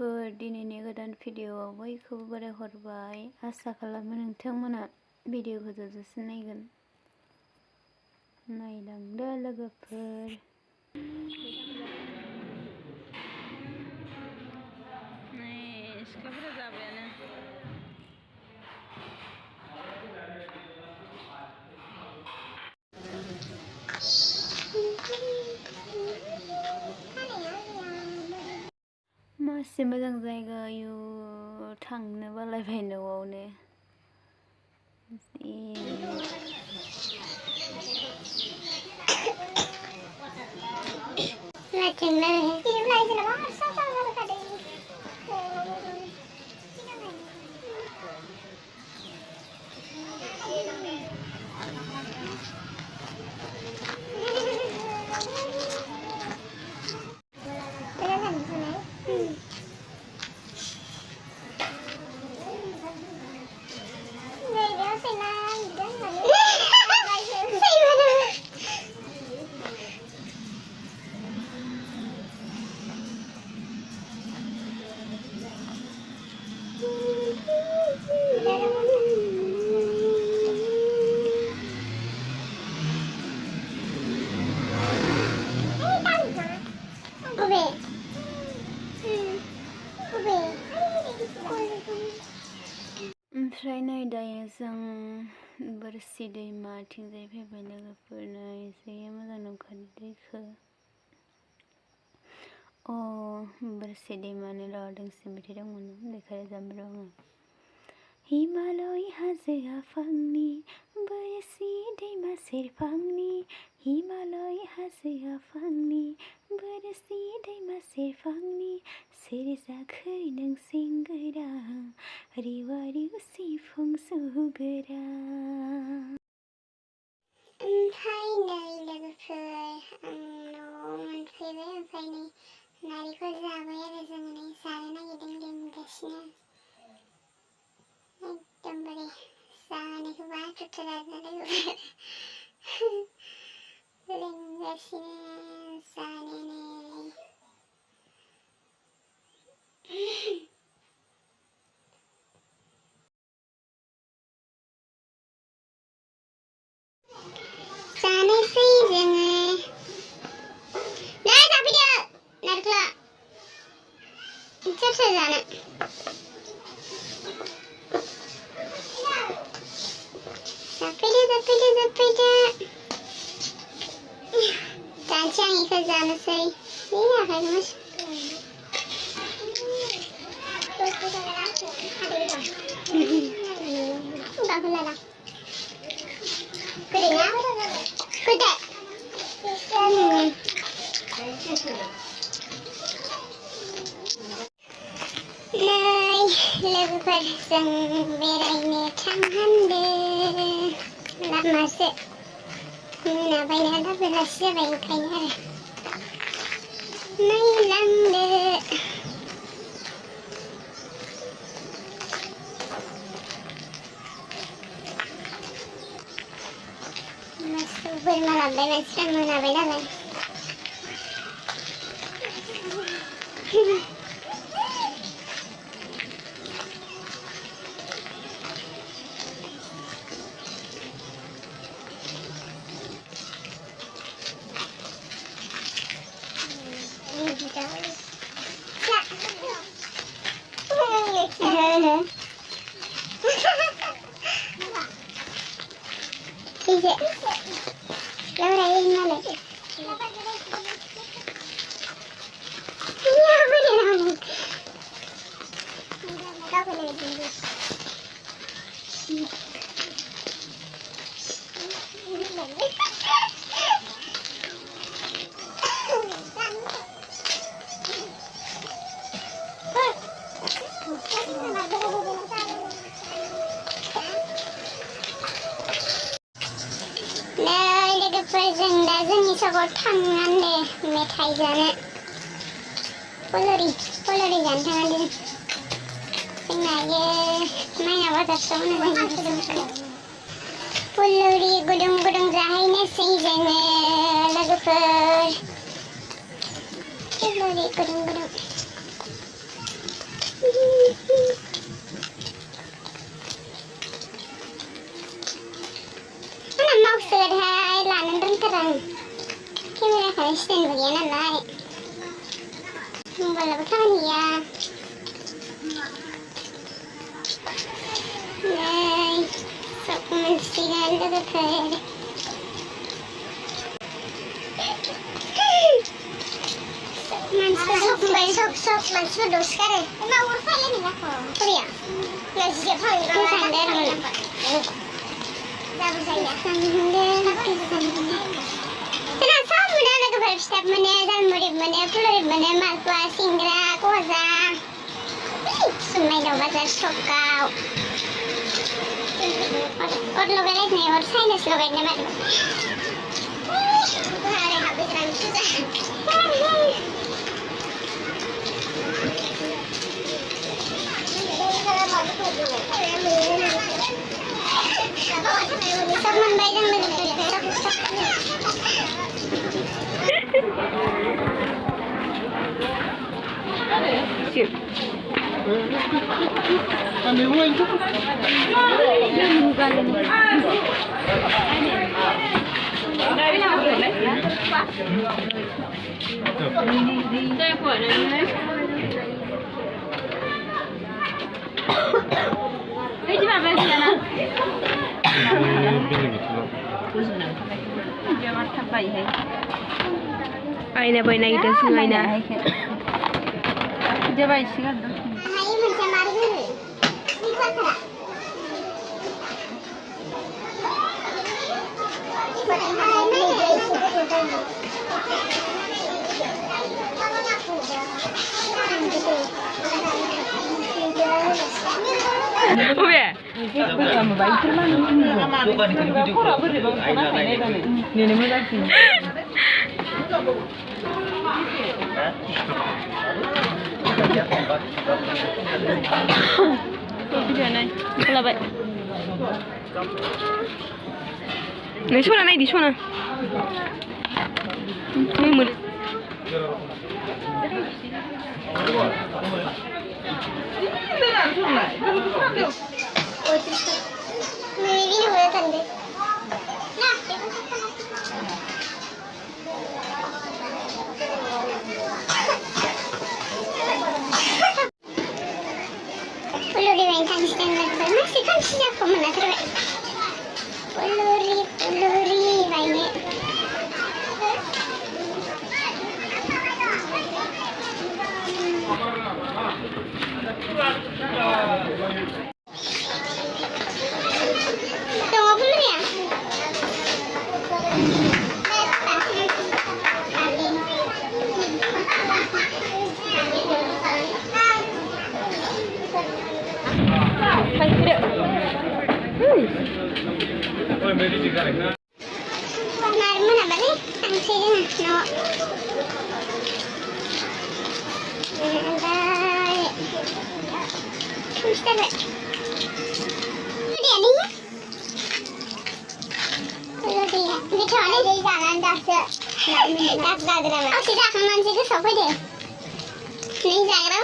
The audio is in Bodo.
लोगोफोर दिनैनि गोदान भिडिअआव बयखौबो बराय हरबाय। आसा खालामो नोंथांमोना भिडिअखौ जोबजासिम नायगोन। नायलांदो लोगोफोर। सिख्लाफोरा जाबायानो। मासे मोजां जायगा आयु थांनो बालायबाय न'आवनो। ओमफ्राय नै दायो जों बोरसि दैमाथिंजाय फैबाय लोगोफोर। एसे मोजां नुखादो दैखौ। बोरसि दैमानि दोंसे मेथाइ दंमोन, बेखौ रोजाबनो रोङो। हिमालय हाजो आफांनि बोरसि दैमा सेरफांनि, हिमालय हाजो आफांनि बोरसि दैमा सेरफांनि, सोर जाखो नों सेंग्रा रिवा रिउ सिफुं सुग्रा। ओमफ्राय नै लोगोफोर आं न'आव मोनफैबाय। ओमफ्राय नै नारेंखल जाबाय आरो जोङो नै जानो नागिरदों, लोंगासिनो एकदमबारे जानायखौ बाथुथार आरोना लोगोफोर। लोंगासिनो जानानै जानोसै जोङो। नै जाफैदो नारख्ला सोर सोर जानो। जाफैदो जानोसै आं इखौ जानोसै। आखाइखौ लोगोफोर जों बेरायनो थांहांदों लामासो। मोनाबाय ना, दा बेलासि जाबाय, ओंखायनो आरो नायलांदो। मोसौ बोरमा लाबोबाय मानसिफ्रा, मोनाबाय नालाय। जों दा जोंनि सकआव थांनांदो मेथाइ जानो। फुलुरि जानो थांनांदो। जोंना माइना बाजारसोआव होनो। फुलुरि गुदुं गुदुं जाहैनोसै जोङो लोगोफोर। फुलुरि गुदुं गुदुं। Mana mau sudah lanan terang. Kamera kan stand bagian lain. Mobile apa ya? Nay, sok mensiran itu kan. Sok Mansur dos kare. Emang urfa ini lah kok. Iya. Ya siap hal itu sandar lah. Dapat saya. Terasa mudah nak berstep mana dan murid mana pelurit mana malpua singra koza. Sungai dah bazar sokau. और लोग नहीं और साइनस लोग नहीं मत हमारे habis Teman bayang Siap. Ambil uang itu. Bukan ini. Aina boy naik dan sungai na. Jawab sih kan? Hai macam mana ni? Ini apa? Oh ya. Kalau baik. Di sana naik di sana. Ini murid. Ini boleh tanda. Nah, peluri mainkan standar masih kan siapa mana terbaik. Peluri banyak. Tunggu peluri ya. Mana balik? Angsi no. Mister. Dia ni. Dia. Dia cakap ni dia jalan dah se. Dah drama. Oh, tidak akan manci ke siapa dia? Ni jalan